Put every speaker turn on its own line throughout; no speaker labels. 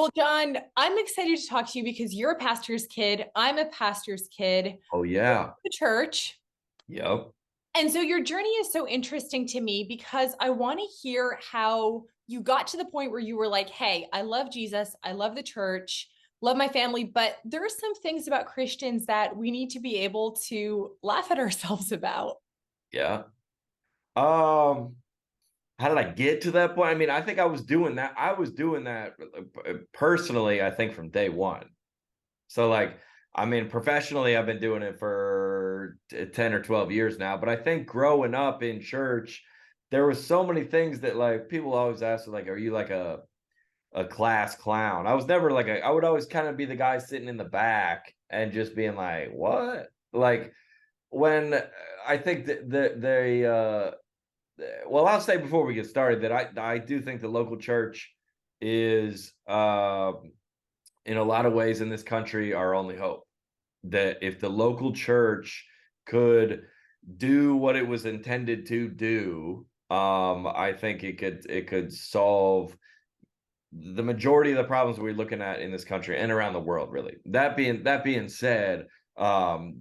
Well, John, I'm excited to talk to you because you're a pastor's kid. I'm a pastor's kid.
Oh
We go to
yeah.
the church.
Yep.
And so your journey is so interesting to me because I want to hear how you got to the point where you were like, hey, I love Jesus. I love the church, love my family. But there are some things about Christians that we need to be able to laugh at ourselves about.
Yeah. Um, how did I get to that point? I mean, I think I was doing that. I was doing that personally, I think from day one. So like, I mean, professionally, I've been doing it for 10 or 12 years now, but I think growing up in church, there was so many things that like people always ask, like, are you like a class clown? I was never like I would always kind of be the guy sitting in the back and just being like, what? Like when I think that they well, I'll say before we get started that I do think the local church is in a lot of ways in this country our only hope. That if the local church could do what it was intended to do, I think it could solve the majority of the problems we're looking at in this country and around the world, really. That being said, um,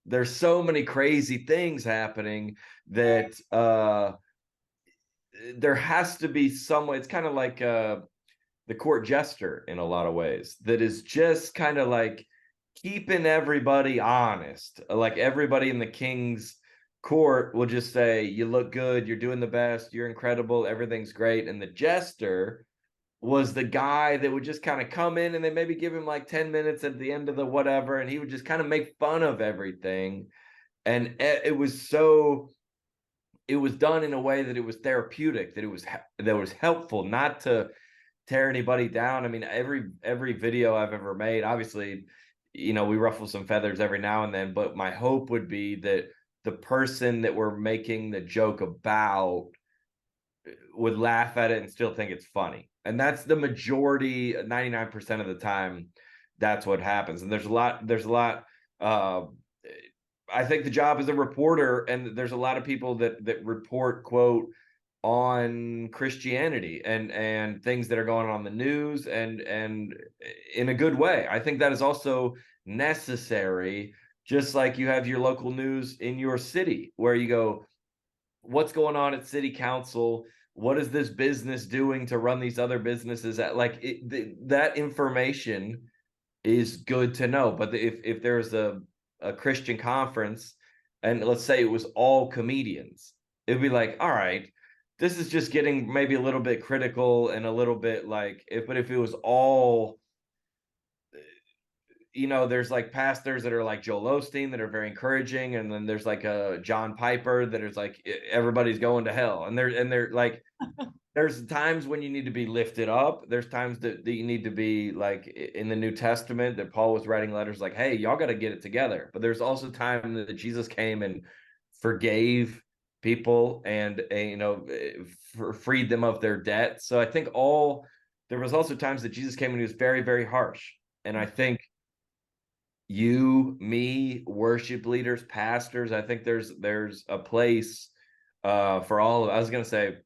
there's so many crazy things happening that there has to be some way. It's kind of like the court jester in a lot of ways, that is just kind of like keeping everybody honest. Like everybody in the king's court will just say, you look good, you're doing the best, you're incredible, everything's great. And the jester was the guy that would just kind of come in and they maybe give him like 10 minutes at the end of the whatever, and he would just kind of make fun of everything. And it was done in a way that it was therapeutic, that was helpful, not to tear anybody down. I mean, every video I've ever made, obviously, we ruffle some feathers every now and then, but my hope would be that the person that we're making the joke about would laugh at it and still think it's funny. And that's the majority, 99% of the time, that's what happens. And there's a lot uh I think the job as a reporter, and there's a lot of people that report, quote, on Christianity and things that are going on in the news, and in a good way. I think that is also necessary, just like you have your local news in your city where you go, what's going on at city council? What is this business doing to run these other businesses? That information is good to know. But if there's a Christian conference, and let's say it was all comedians, it'd be like, all right, this is just getting maybe a little bit critical and a little bit like, if it was all, there's like pastors that are like Joel Osteen that are very encouraging, and then there's like a John Piper that is like everybody's going to hell, and they're like, there's times when you need to be lifted up. There's times that you need to be like in the New Testament that Paul was writing letters like, hey, y'all got to get it together. But there's also time that Jesus came and forgave people and freed them of their debt. So I think there was also times that Jesus came and he was very, very harsh. And I think you, me, worship leaders, pastors, I think there's a place for all of, I was going to say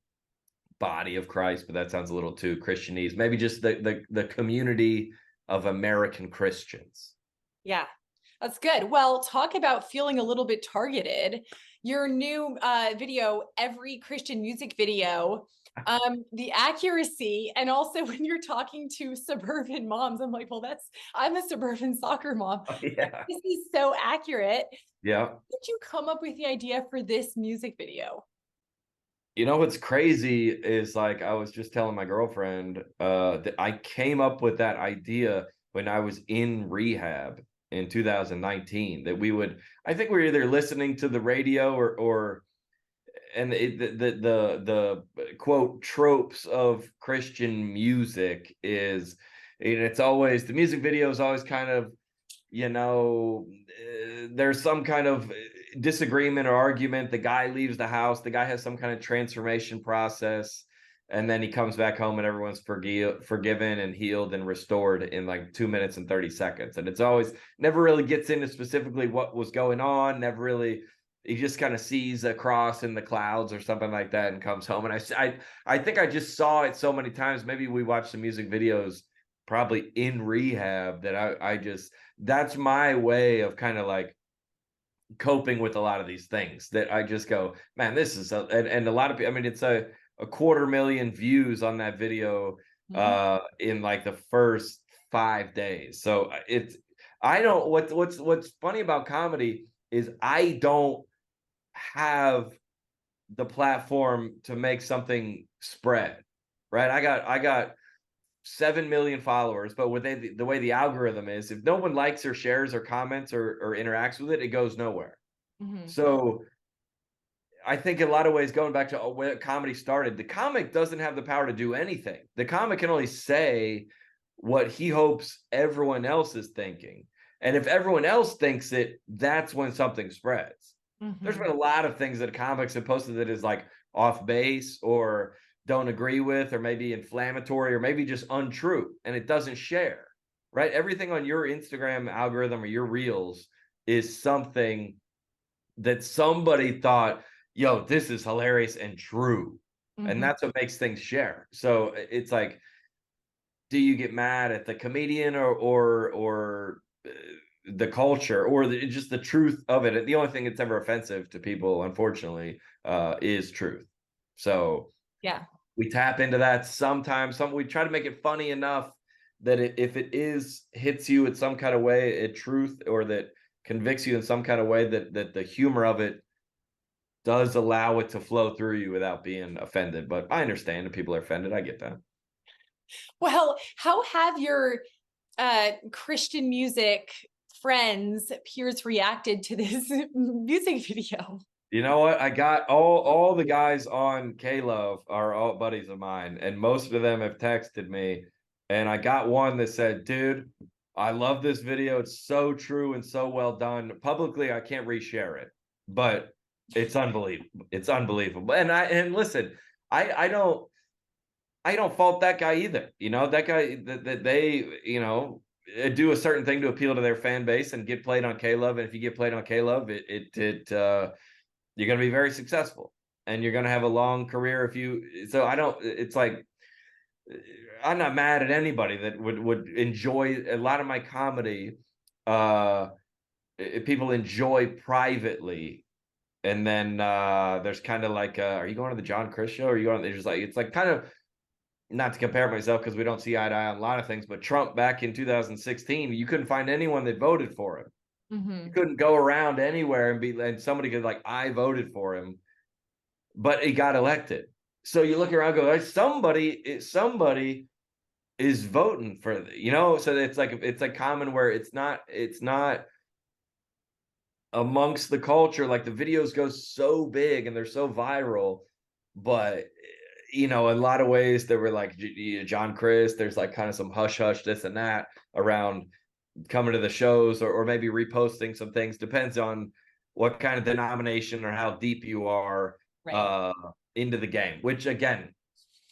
body of Christ, but that sounds a little too Christianese. Maybe just the community of American Christians.
Yeah, that's good. Well, talk about feeling a little bit targeted. Your new video, every Christian music video, the accuracy, and also when you're talking to suburban moms, I'm like, well, I'm a suburban soccer mom.
Yeah.
This is so accurate.
Yeah.
Did you come up with the idea for this music video?
What's crazy is, like, I was just telling my girlfriend that I came up with that idea when I was in rehab in 2019, that I think we were either listening to the radio or and the quote tropes of Christian music is, it's always, the music video is always kind of, there's some kind of disagreement or argument. The guy leaves the house, the guy has some kind of transformation process, and then he comes back home and everyone's forgiven and healed and restored in like 2 minutes and 30 seconds. And it's always never really gets into specifically what was going on, never really he just kind of sees a cross in the clouds or something like that and comes home. And I think I just saw it so many times. Maybe we watched some music videos probably in rehab that I just, that's my way of kind of like coping with a lot of these things, that I just go, man, this is and a lot of people, I mean, it's a 250,000 views on that video
Mhm.
in like the first 5 days. So it's, I don't, what's funny about comedy is I don't have the platform to make something spread, right? I got 7 million followers, but with the way the algorithm is, if no one likes or shares or comments or interacts with it, it goes nowhere.
Mhm.
So I think in a lot of ways, going back to where comedy started, the comic doesn't have the power to do anything. The comic can only say what he hopes everyone else is thinking. And if everyone else thinks it, that's when something spreads. There's
Mhm.
been a lot of things that comics have posted that is like off base or don't agree with, or maybe inflammatory, or maybe just untrue, and it doesn't share, right? Everything on your Instagram algorithm or your reels is something that somebody thought, yo, this is hilarious and true. And
Mhm.
that's what makes things share. So it's like, do you get mad at the comedian or the culture or just the truth of it? The only thing that's ever offensive to people, unfortunately, is truth. So
Yeah.
we tap into that sometimes. Some we try to make it funny enough that if it is hits you in some kind of way, a truth, or that convicts you in some kind of way, that the humor of it does allow it to flow through you without being offended. But I understand if people are offended. I get that.
Well, how have your Christian music friends, peers reacted to this music video?
You know what? I got all the guys on K Love are all buddies of mine, and most of them have texted me. And I got one that said, "Dude, I love this video. It's so true and so well done. Publicly, I can't reshare it, but it's unbelievable. It's unbelievable." And listen, I I don't fault that guy either. You know, that guy that they, do a certain thing to appeal to their fan base and get played on K Love. And if you get played on K Love, you're going to be very successful and you're going to have a long career. If you, so I don't, it's like, I'm not mad at anybody that would enjoy a lot of my comedy. Uh, People enjoy privately. And then there's kind of like, are you going to the John Crist show? Or are you going? They're just like, it's like kind of, not to compare myself because we don't see eye to eye on a lot of things, but Trump back in 2016, you couldn't find anyone that voted for him. You
Mhm.
couldn't go around anywhere and somebody could like, I voted for him, but he got elected. So you look around, go, "Hey, somebody is voting for, So it's like common where it's not amongst the culture. Like the videos go so big and they're so viral, but in a lot of ways there were like John Chris, there's like kind of some hush hush this and that around coming to the shows, or maybe reposting some things, depends on what kind of denomination or how deep you are
Right.
uh, into the game, which again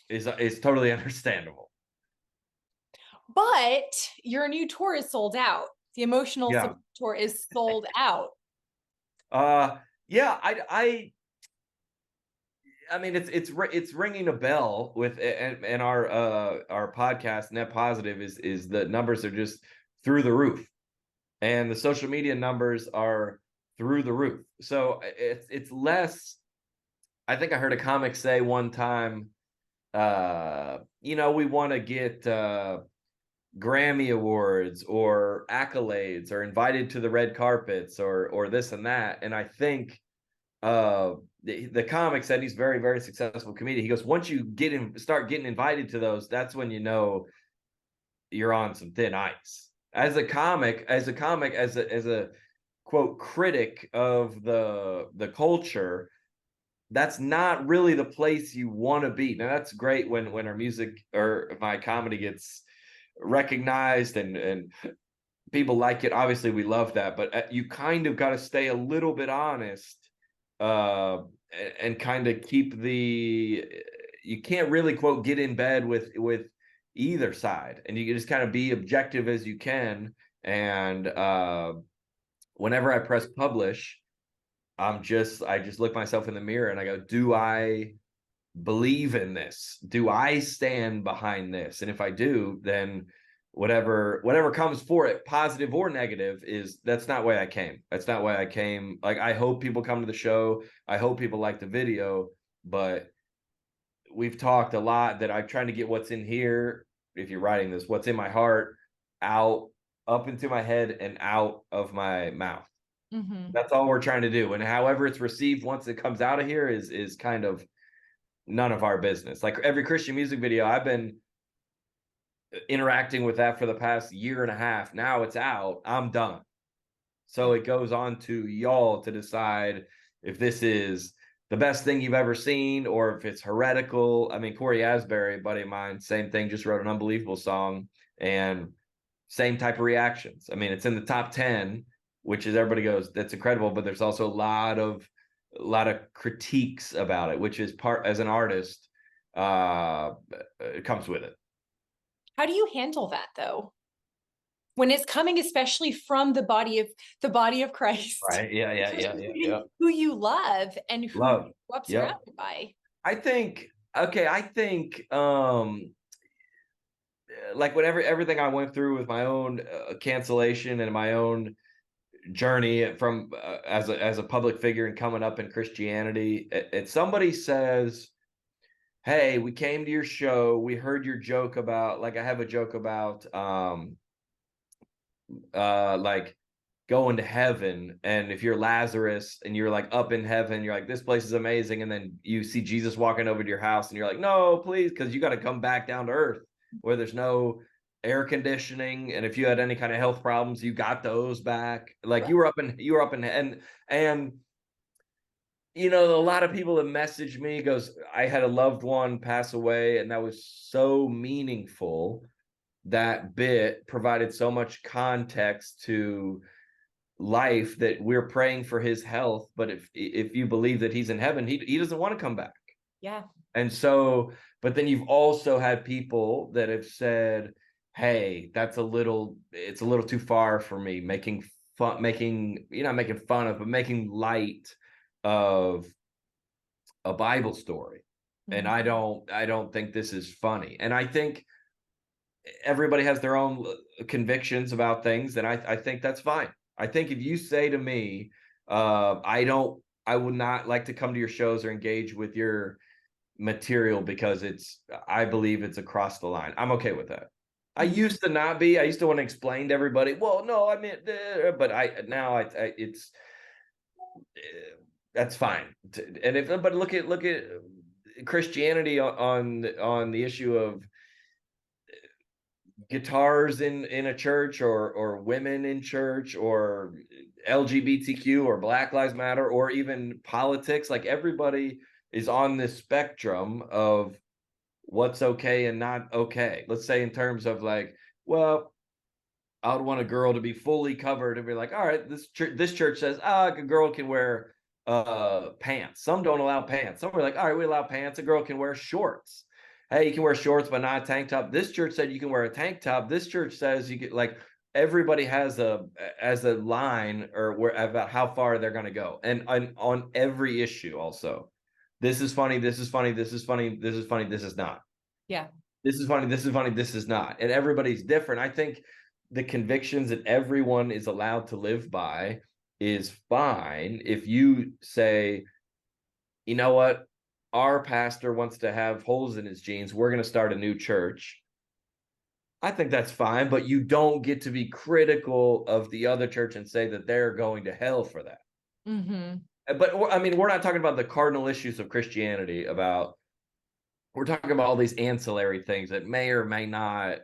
is totally understandable.
But your new tour is sold out. The emotional
Yeah.
support tour is sold out.
Uh, yeah. I mean, it's ringing a bell with, and our podcast Net Positive is the numbers are just through the roof, and the social media numbers are through the roof. So it's less. I think I heard a comic say one time, we want to get Grammy awards or accolades or invited to the red carpets or this and that. And I think the comic said, he's very, very successful comedian. He goes, once you start getting invited to those, that's when you're on some thin ice. As a quote critic of the culture, that's not really the place you want to be. Now that's great when our music or my comedy gets recognized and people like it. Obviously, we love that, but you kind of got to stay a little bit honest, uh, and kind of keep the. You can't really quote get in bed with either side, and you can just kind of be objective as you can. And whenever I press publish, I just look myself in the mirror and I go, do I believe in this? Do I stand behind this? And if I do, then whatever comes for it, positive or negative, that's not why I came. That's not why I came. Like, I hope people come to the show. I hope people like the video, but we've talked a lot that I'm trying to get what's in here. If you're writing this, what's in my heart out, up into my head and out of my mouth.
Mm-hmm.
That's all we're trying to do. And however it's received once it comes out of here is kind of none of our business. Like every Christian music video, I've been interacting with that for the past year and a half. Now it's out. I'm done. So it goes on to y'all to decide if this is the best thing you've ever seen or if it's heretical. I mean, Corey Asbury, a buddy of mine, same thing, just wrote an unbelievable song and same type of reactions. I mean, it's in the top 10, which is everybody goes, that's incredible, but there's also a lot of critiques about it, which is part as an artist, it comes with it.
How do you handle that though? When it's coming, especially from the body of Christ,
Right. Yeah.
who you love and who you
Love.
grew up
Yep.
surrounded by.
I think, okay, like whatever everything I went through with my own cancellation and my own journey from as a public figure and coming up in Christianity, somebody says, hey, we came to your show, we heard your joke about, like I have a joke about like going to heaven, and if you're Lazarus and you're like up in heaven, you're like, this place is amazing, and then you see Jesus walking over to your house and you're like, no, please, because you got to come back down to earth where there's no air conditioning, and if you had any kind of health problems, you got those back. Like you were up in and you know, a lot of people that message me goes, I had a loved one pass away and that was so meaningful. That bit provided so much context to life that we're praying for his health, but if you believe that he's in heaven, he doesn't want to come back.
Yeah.
And so, but then you've also had people that have said, hey, it's a little too far for me, making making fun of, but making light of a Bible story. And I don't think this is funny. And I think everybody has their own convictions about things, and I think that's fine. I think if you say to me, I would not like to come to your shows or engage with your material because I believe it's across the line, I'm okay with that. I used to not be. I used to want to explain to everybody, well, no, I mean, but it's that's fine. And but look at Christianity on the issue of guitars in a church, or women in church, or LGBTQ, or Black Lives Matter, or even politics. Like everybody is on this spectrum of what's okay and not okay. Let's say in terms of like, well, I would want a girl to be fully covered and be like, all right, this church says, a girl can wear pants. Some don't allow pants. Some are like, all right, we allow pants. A girl can wear shorts. Hey, you can wear shorts, but not a tank top. This church said you can wear a tank top. This church says you can, like, everybody has a line or where about how far they're going to go. And on every issue also, this is funny, this is funny, this is funny, this is funny, this is not.
Yeah.
This is funny, this is funny, this is not. And everybody's different. I think the convictions that everyone is allowed to live by is fine. If you say, you know what, our pastor wants to have holes in his jeans, we're going to start a new church, I think that's fine, but you don't get to be critical of the other church and say that they're going to hell for that. But I mean, we're not talking about the cardinal issues of Christianity. We're talking about all these ancillary things that may or may not,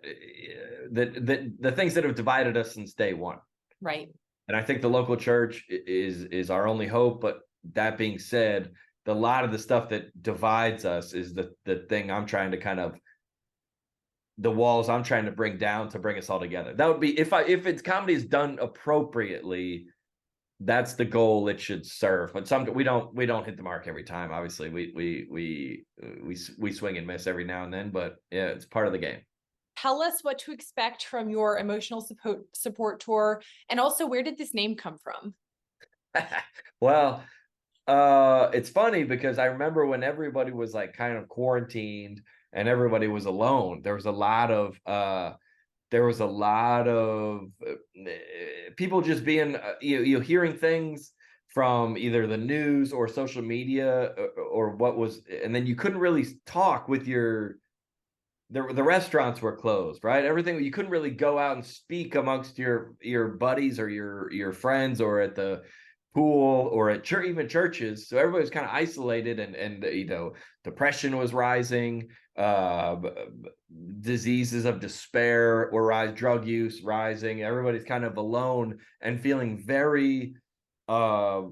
that the things that have divided us since day one.
Right.
And I think the local church is our only hope. But that being said, a lot of the stuff that divides us is the thing I'm trying to kind of, the walls I'm trying to bring down to bring us all together. That would be, if it's comedy is done appropriately, that's the goal it should serve. But we don't hit the mark every time. Obviously, we swing and miss every now and then. But yeah, it's part of the game.
Tell us what to expect from your emotional support tour, and also where did this name come from?
Well, It's funny because I remember when everybody was like kind of quarantined and everybody was alone, there was a lot of people just being hearing things from either the news or social media, or what was, and then you couldn't really talk with your, the restaurants were closed, right? Everything, you couldn't really go out and speak amongst your buddies or your friends, or at the pool, or at church, even churches. So everybody was kind of isolated, and depression was rising, diseases of despair were rising, drug use rising. Everybody's kind of alone and feeling very uh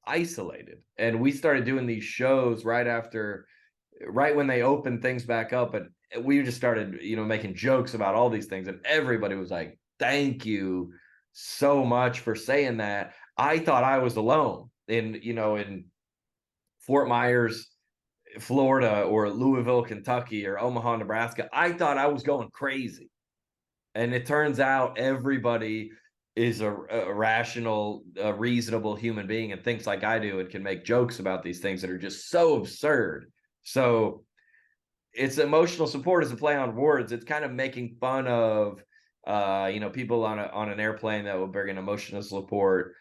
isolated. And we started doing these shows right when they opened things back up, and we just started making jokes about all these things, and everybody was like, thank you so much for saying that. I thought I was alone in Fort Myers, Florida, or Louisville, Kentucky, or Omaha, Nebraska. I thought I was going crazy, and it turns out everybody is a rational, reasonable human being and thinks like I do, and can make jokes about these things that are just so absurd. So it's emotional support as a play on words. It's kind of making fun of people on an airplane that will bring an emotional support,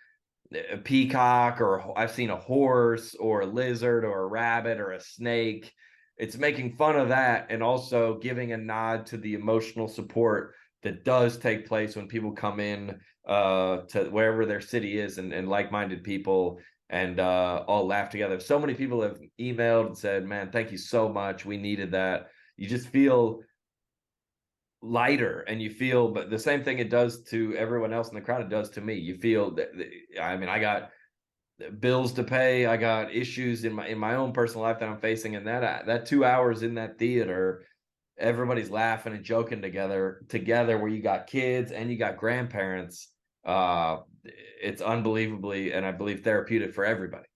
a peacock, or I've seen a horse or a lizard or a rabbit or a snake. It's making fun of that, and also giving a nod to the emotional support that does take place when people come in to wherever their city is, and like-minded people, and all laugh together. So many people have emailed and said, man, thank you so much, we needed that. You just feel lighter, and you feel, but the same thing it does to everyone else in the crowd, it does to me. You feel that, I mean, I got bills to pay, I got issues in my own personal life that I'm facing, and that 2 hours in that theater, everybody's laughing and joking together, where you got kids and you got grandparents. It's unbelievably, and I believe, therapeutic for everybody.